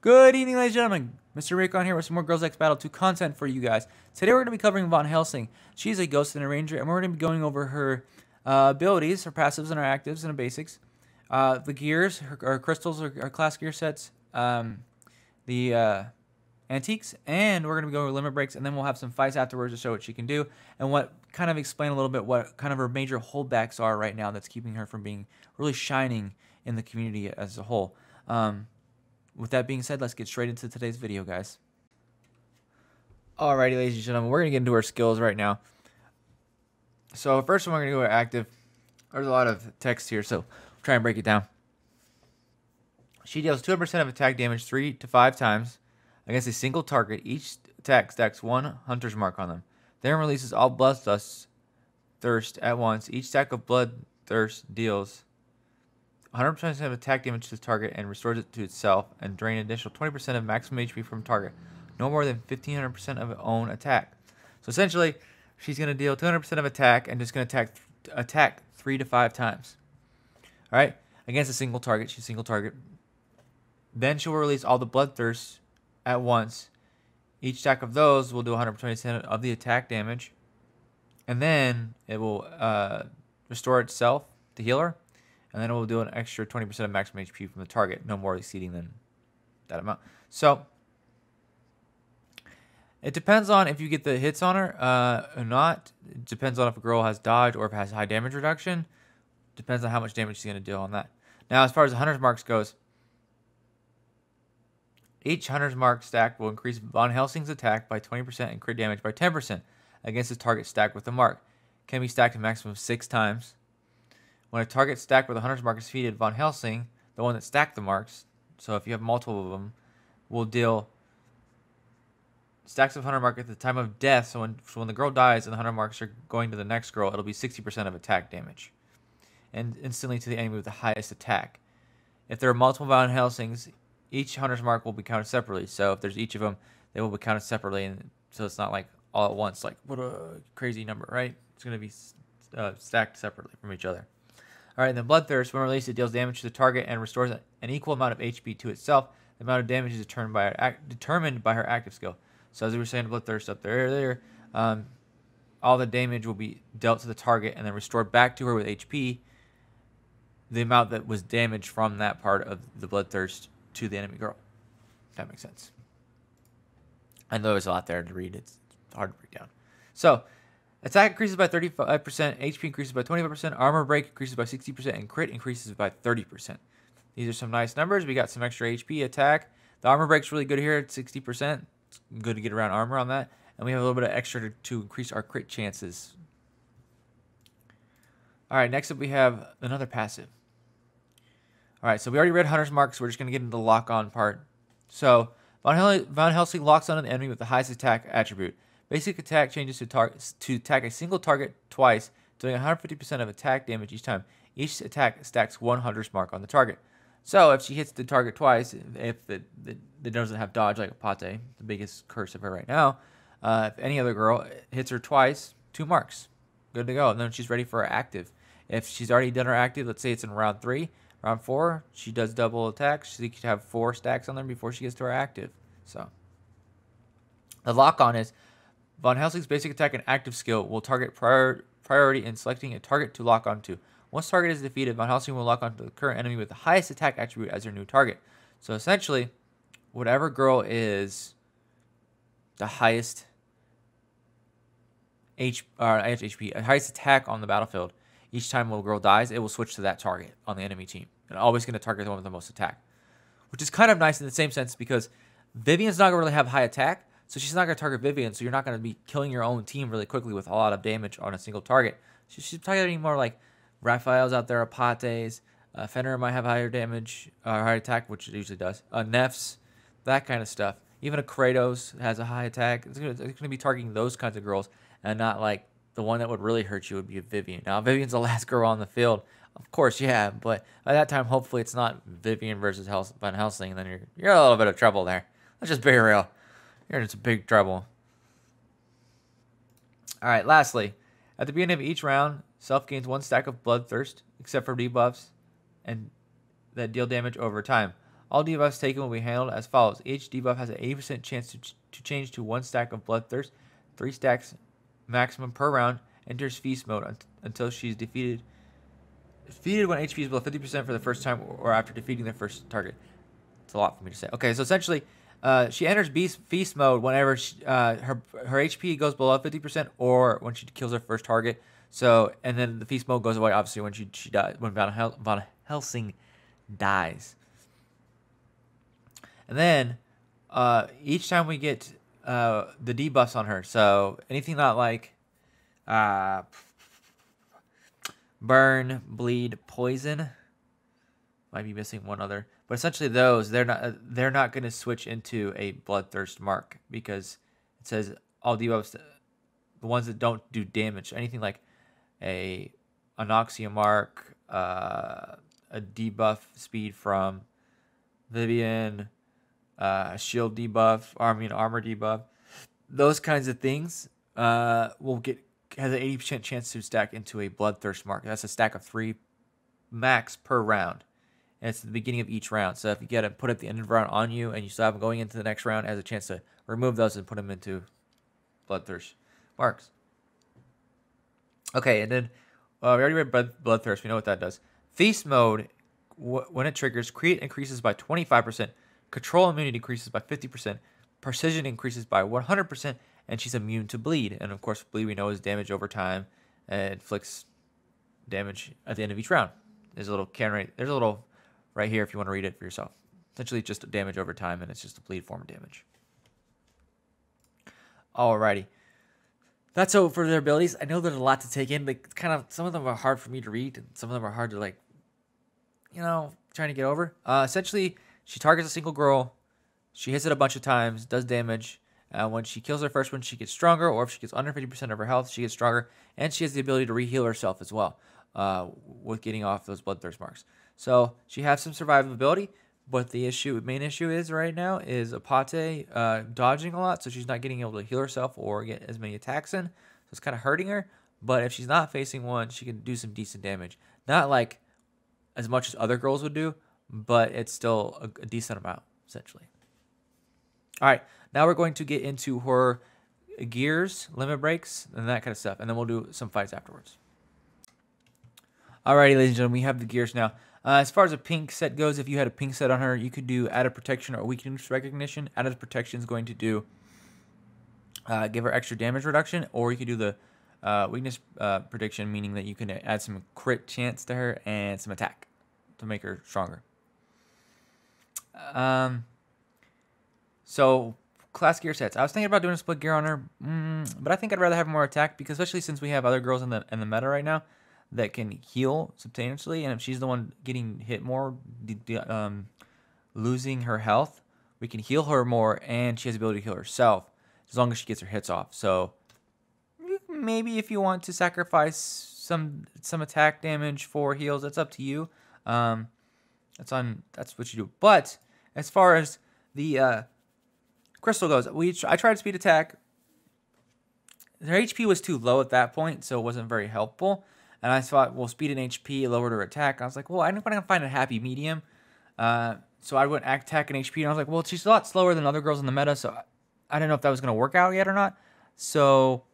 Good evening, ladies and gentlemen. Mr. Raycon here with some more Girls X Battle 2 content for you guys. Today we're going to be covering Von Helsing. She's a ghost and a ranger, and we're going to be going over her abilities, her passives and her actives and her basics. The gears, her crystals, her class gear sets, the antiques, and we're going to be going over limit breaks, and then we'll have some fights afterwards to show what she can do, and what kind of explain a little bit what kind of her major holdbacks are right now that's keeping her from being really shining in the community as a whole. With that being said, let's get straight into today's video, guys. Alrighty, ladies and gentlemen, we're going to get into our skills right now. So first one, we're going to go with active. There's a lot of text here, so we'll try and break it down. She deals 200% of attack damage 3 to 5 times against a single target. Each attack stacks 1 hunter's mark on them. Then releases all bloodthirst at once. Each stack of bloodthirst deals 100% of attack damage to the target and restores it to itself, and drain an additional 20% of maximum HP from target. No more than 1500% of its own attack. So essentially, she's going to deal 200% of attack and just going to attack 3 to 5 times. Alright? Against a single target. She's a single target. Then she'll release all the bloodthirst at once. Each stack of those will do 120% of the attack damage. And then it will restore itself to heal her. And then it will do an extra 20% of maximum HP from the target, no more exceeding than that amount. So it depends on if you get the hits on her or not. It depends on if a girl has dodge or if it has high damage reduction. Depends on how much damage she's going to deal on that. Now, as far as the hunter's marks goes, each hunter's mark stack will increase Von Helsing's attack by 20% and crit damage by 10% against the target stacked with the mark. Can be stacked a maximum of 6 times. When a target stacked with a hunter's mark is defeated, Von Helsing, the one that stacked the marks, so if you have multiple of them, will deal stacks of hunter mark at the time of death. So when the girl dies and the hunter marks are going to the next girl, it'll be 60% of attack damage, and instantly to the enemy with the highest attack. If there are multiple Von Helsings, each hunter's mark will be counted separately. So if there's each of them, they will be counted separately, and so it's not like all at once. Like, what a crazy number, right? It's going to be stacked separately from each other. Alright, then Bloodthirst, when released, it deals damage to the target and restores an equal amount of HP to itself. The amount of damage is determined by her active skill. So as we were saying, Bloodthirst up there earlier, all the damage will be dealt to the target and then restored back to her with HP, the amount that was damaged from that part of the Bloodthirst to the enemy girl. If that makes sense. I know there's a lot there to read. It's hard to break down. So, attack increases by 35%, HP increases by 25%, armor break increases by 60%, and crit increases by 30%. These are some nice numbers. We got some extra HP attack. The armor break's really good here at 60%. It's good to get around armor on that. And we have a little bit of extra to increase our crit chances. Alright, next up we have another passive. Alright, so we already read Hunter's Mark, so we're just going to get into the lock-on part. So, Von Helsing locks on an enemy with the highest attack attribute. Basic attack changes to attack a single target twice, doing 150% of attack damage each time. Each attack stacks 1 hunter's mark on the target. So if she hits the target twice, if it doesn't have dodge like a Pate, the biggest curse of her right now, if any other girl hits her twice, 2 marks. Good to go. And then she's ready for her active. If she's already done her active, let's say it's in round 3, round 4, she does double attacks. She could have 4 stacks on there before she gets to her active. So the lock-on is Von Helsing's basic attack and active skill will target priority in selecting a target to lock onto. Once target is defeated, Von Helsing will lock onto the current enemy with the highest attack attribute as her new target. So essentially, whatever girl is the highest HP, highest attack on the battlefield, each time a girl dies, it will switch to that target on the enemy team. And always going to target the one with the most attack. Which is kind of nice in the same sense because Vivian's not going to really have high attack. So she's not going to target Vivian, so you're not going to be killing your own team really quickly with a lot of damage on a single target. She's targeting more like Raphael's out there, Apates. Fenrir might have higher damage, higher attack, which it usually does. Nefs, that kind of stuff. Even a Kratos has a high attack. It's going to be targeting those kinds of girls, and not like the one that would really hurt you would be a Vivian. Now, Vivian's the last girl on the field. Of course, yeah, but at that time, hopefully it's not Vivian versus Van Helsing, and then you're in a little bit of trouble there. Let's just be real. You're in some big trouble. Alright, lastly, at the beginning of each round, Self gains 1 stack of Bloodthirst, except for debuffs and that deal damage over time. All debuffs taken will be handled as follows. Each debuff has an 80% chance to change to 1 stack of Bloodthirst, 3 stacks maximum per round, enters feast mode until she's defeated. Defeated when HP is below 50% for the first time or after defeating the first target. It's a lot for me to say. Okay, so essentially, she enters feast mode whenever her HP goes below 50% or when she kills her first target. So, and then the feast mode goes away, obviously, when she dies, when Van Helsing dies. And then, each time we get the debuffs on her, so anything not like burn, bleed, poison, might be missing one other, but essentially those they're not going to switch into a bloodthirst mark because it says all debuffs, the ones that don't do damage, anything like a anoxia mark, a debuff speed from Vivian, shield debuff, armor debuff, those kinds of things has an 80% chance to stack into a bloodthirst mark. That's a stack of 3 max per round. And it's the beginning of each round. So if you get it put at the end of the round on you and you still have them going into the next round, it has a chance to remove those and put them into bloodthirst marks. Okay, and then we already read bloodthirst. We know what that does. Feast mode, when it triggers, create increases by 25%, control immunity increases by 50%, precision increases by 100%, and she's immune to bleed. And of course, bleed we know is damage over time and inflicts damage at the end of each round. There's a little right here if you want to read it for yourself. Essentially just damage over time, and it's just a bleed form of damage. Alrighty. That's all for their abilities. I know there's a lot to take in, but some of them are hard for me to read, and some of them are hard to trying to get over. Essentially, she targets a single girl. She hits it a bunch of times, does damage. When she kills her first one, she gets stronger, or if she gets under 50% of her health, she gets stronger, and she has the ability to re-heal herself as well with getting off those bloodthirst marks. So she has some survivability, but the main issue is right now is Apate dodging a lot, so she's not getting able to heal herself or get as many attacks in. So it's kind of hurting her, but if she's not facing one, she can do some decent damage. Not like as much as other girls would do, but it's still a decent amount, essentially. All right, now we're going to get into her gears, limit breaks, and that kind of stuff, and then we'll do some fights afterwards. Alrighty, ladies and gentlemen, we have the gears now. As far as a pink set goes, if you had a pink set on her, you could do added protection or weakness recognition. Added protection is going to do give her extra damage reduction, or you could do the weakness prediction, meaning that you can add some crit chance to her and some attack to make her stronger. So class gear sets. I was thinking about doing a split gear on her, but I think I'd rather have more attack because especially since we have other girls in the meta right now that can heal substantially, and if she's the one getting hit more, losing her health, we can heal her more, and she has the ability to heal herself as long as she gets her hits off. So maybe if you want to sacrifice some attack damage for heals, that's up to you. That's what you do. But as far as the Crystal goes, I tried speed attack. Her HP was too low at that point, so it wasn't very helpful. And I thought, well, speed and HP lowered her attack. I was like, well, I'm going to find a happy medium. So I went attack and HP, and I was like, well, she's a lot slower than other girls in the meta, so I don't know if that was going to work out yet or not. So,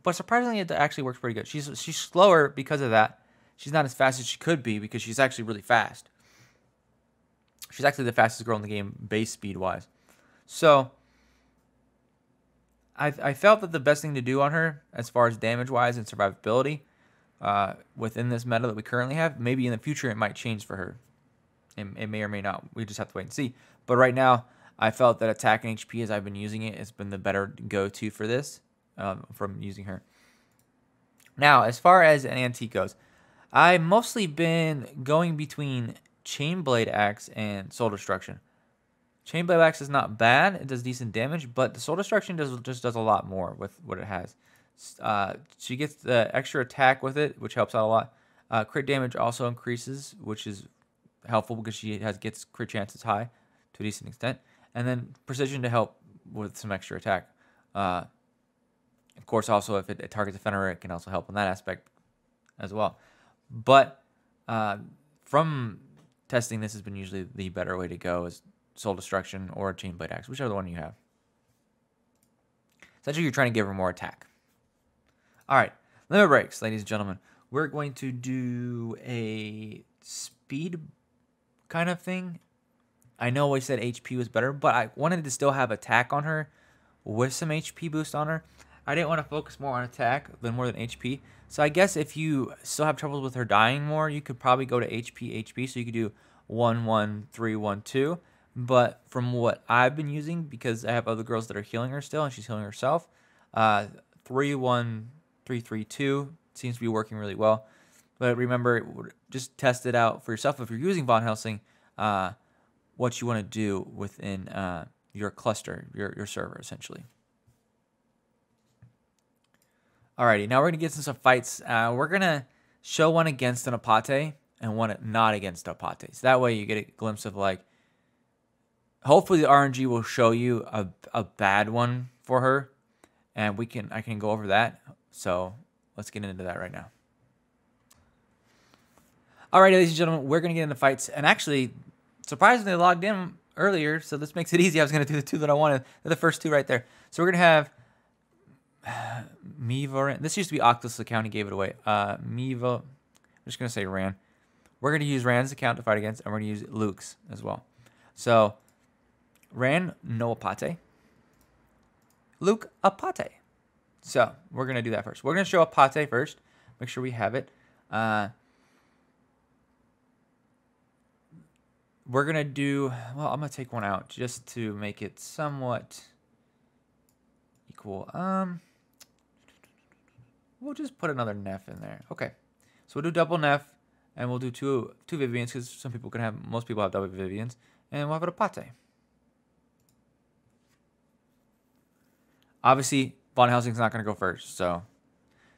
but surprisingly, it actually works pretty good. She's slower because of that. She's not as fast as she could be because she's actually really fast. She's actually the fastest girl in the game, base speed-wise. So, I felt that the best thing to do on her, as far as damage-wise and survivability, within this meta that we currently have, maybe in the future it might change for her. It may or may not. We just have to wait and see. But right now, I felt that attack and HP, as I've been using it, has been the better go-to for this, from using her. Now, as far as an antique goes, I've mostly been going between Chainblade Axe and Soul Destruction. Chainblade Axe is not bad. It does decent damage, but the Soul Destruction just does a lot more with what it has. She gets the extra attack with it, which helps out a lot. Crit damage also increases, which is helpful because she gets crit chances high to a decent extent. And then precision to help with some extra attack. Of course, also if it targets a Fenrir, it can also help in that aspect as well. But from testing this has been usually the better way to go, is Soul Destruction or Chain Blade Axe, whichever one you have. Essentially, you're trying to give her more attack. All right, limit breaks, ladies and gentlemen. We're going to do a speed kind of thing. I know I said HP was better, but I wanted to still have attack on her with some HP boost on her. I didn't want to focus more on attack than more than HP. So I guess if you still have troubles with her dying more, you could probably go to HP. So you could do 1, 1, 3, 1, 2. But from what I've been using, because I have other girls that are healing her still, and she's healing herself, 3, 1, 3, 3, 2 seems to be working really well. But remember, just test it out for yourself. If you're using Von Helsing, what you want to do within your cluster, your server, essentially. Alrighty, now we're going to get into some fights. We're going to show one against an Apate and one not against Apate. So that way you get a glimpse of, like, hopefully the RNG will show you a bad one for her. And I can go over that. So let's get into that right now. Alright, ladies and gentlemen, we're going to get into fights. And actually, surprisingly, I logged in earlier, so this makes it easy. I was going to do the two that I wanted. They're the first two right there. So we're going to have Miva. This used to be Octus' account. He gave it away. Miva. I'm just going to say Ran. We're going to use Ran's account to fight against, and we're going to use Luke's as well. So, Ran, no Apate. Luke, Apate. So, we're going to do that first. We're going to show Apate first. Make sure we have it. We're going to do... Well, I'm going to take one out just to make it somewhat equal. We'll just put another Neff in there. Okay. So we'll do double Neff, and we'll do two Vivians, because most people have double Vivians, and we'll have an Apate. Obviously, Von Helsing's not going to go first, so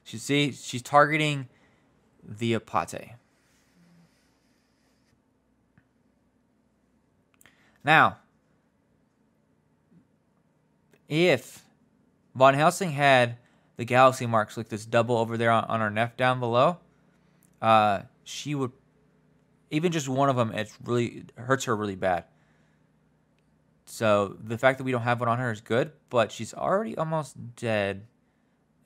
she's targeting the Apate. Now, if Von Helsing had the galaxy marks like this double over there on our Neff down below, she would, even just one of them, it really hurts her really bad. So the fact that we don't have one on her is good, but she's already almost dead,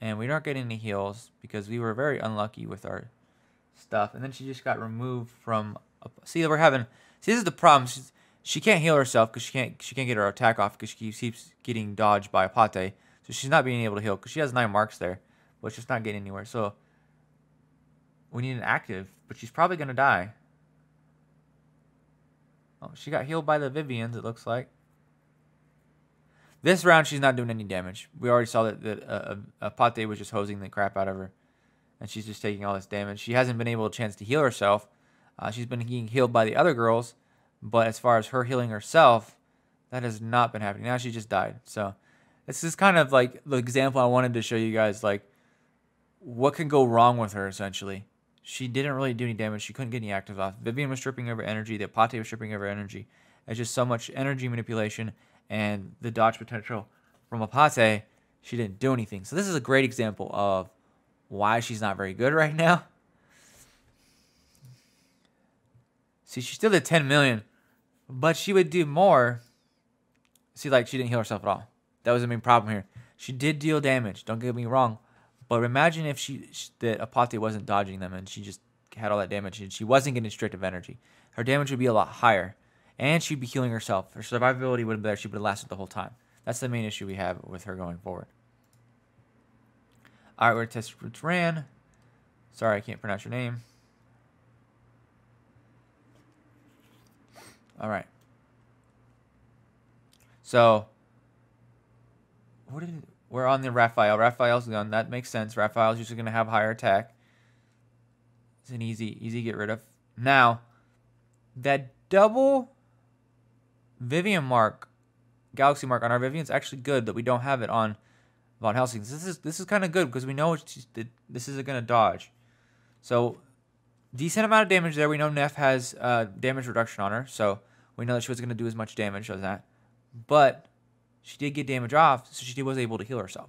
and we don't get any heals because we were very unlucky with our stuff. And then she just got removed from. See, this is the problem. She can't heal herself because she can't get her attack off because she keeps getting dodged by Apate. So she's not being able to heal because she has 9 marks there, but she's not getting anywhere. So we need an active, but she's probably going to die. Oh, she got healed by the Vivians, it looks like. This round, she's not doing any damage. We already saw that Apate was just hosing the crap out of her, and she's just taking all this damage. She hasn't been able to chance to heal herself. She's been getting healed by the other girls, but as far as her healing herself, that has not been happening. Now she just died. So this is kind of like the example I wanted to show you guys, like, what can go wrong with her, essentially. She didn't really do any damage. She couldn't get any actives off. Vivian was stripping of her energy. The Apate was stripping of her energy. It's just so much energy manipulation, and the dodge potential from Apate, she didn't do anything. So this is a great example of why she's not very good right now. See, she still did 10 million, but she would do more. See, like, she didn't heal herself at all. That was the main problem here. She did deal damage, don't get me wrong, but imagine if that Apate wasn't dodging them and she just had all that damage and she wasn't getting strict of energy. Her damage would be a lot higher, and she'd be healing herself. Her survivability would have been there. She would have lasted the whole time. That's the main issue we have with her going forward. All right, we're going to test Ran. Sorry, I can't pronounce your name. All right. So, we're on the Raphael. Raphael's gone. That makes sense. Raphael's usually going to have higher attack. It's an easy to get rid of. Now, that double Vivian mark, Galaxy mark on our Vivian's actually good that we don't have it on Von Helsing. This is kind of good because we know this isn't going to dodge. So, decent amount of damage there. We know Neff has damage reduction on her, so we know that she wasn't going to do as much damage as that. But she did get damage off, so she was able to heal herself.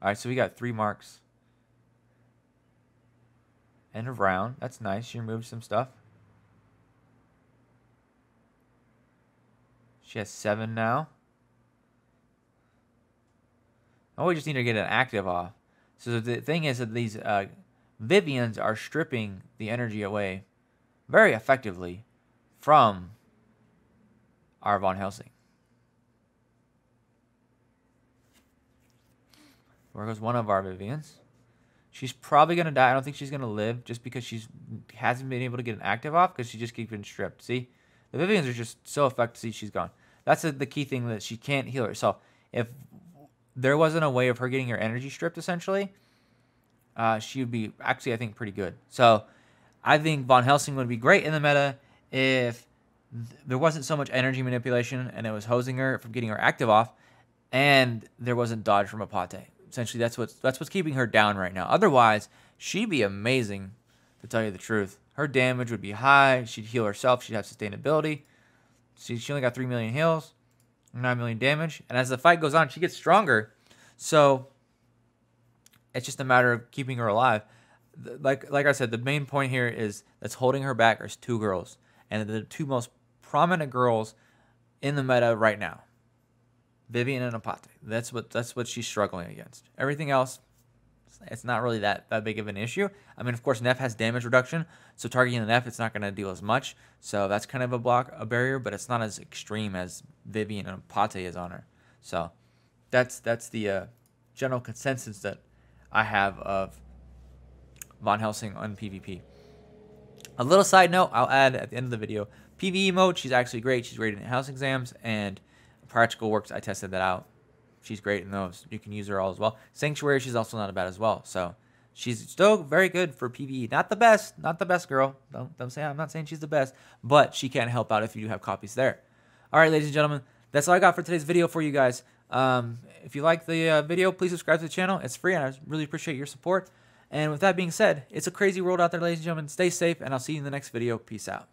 All right, so we got 3 marks. End of round. That's nice. She removed some stuff. She has 7 now. Oh, we just need to get an active off. So the thing is that these Vivians are stripping the energy away very effectively from our Von Helsing. Where goes one of our Vivians? She's probably going to die. I don't think she's going to live just because she hasn't been able to get an active off because she just keeps getting stripped. See? The Vivians are just so effective. See, she's gone. That's the key thing, that she can't heal herself. If there wasn't a way of her getting her energy stripped, essentially, she would be actually, I think, pretty good. So I think Von Helsing would be great in the meta if there wasn't so much energy manipulation and it was hosing her from getting her active off, and there wasn't dodge from Apate. Essentially, that's what's keeping her down right now. Otherwise, she'd be amazing, to tell you the truth. Her damage would be high. She'd heal herself. She'd have sustainability. She only got 3 million heals, 9 million damage. And as the fight goes on, she gets stronger. So it's just a matter of keeping her alive. Like I said, the main point here is that's holding her back are 2 girls. And the 2 most prominent girls in the meta right now. Vivian and Apate. That's what she's struggling against. Everything else, it's not really that big of an issue. I mean, of course, Neff has damage reduction, so targeting the Neff, it's not going to deal as much. So that's kind of a barrier, but it's not as extreme as Vivian and Apate is on her. So that's the general consensus that I have of Von Helsing on PvP. A little side note I'll add at the end of the video. PvE mode, she's actually great. She's great in house exams and practical works. I tested that out. She's great in those. You can use her all as well. Sanctuary, she's also not bad as well. So she's still very good for PvE. Not the best girl. Don't say, I'm not saying she's the best, but she can help out if you do have copies there. All right, ladies and gentlemen, that's all I got for today's video for you guys. If you like the video, please subscribe to the channel. It's free, and I really appreciate your support. And with that being said, it's a crazy world out there, ladies and gentlemen. Stay safe, and I'll see you in the next video. Peace out.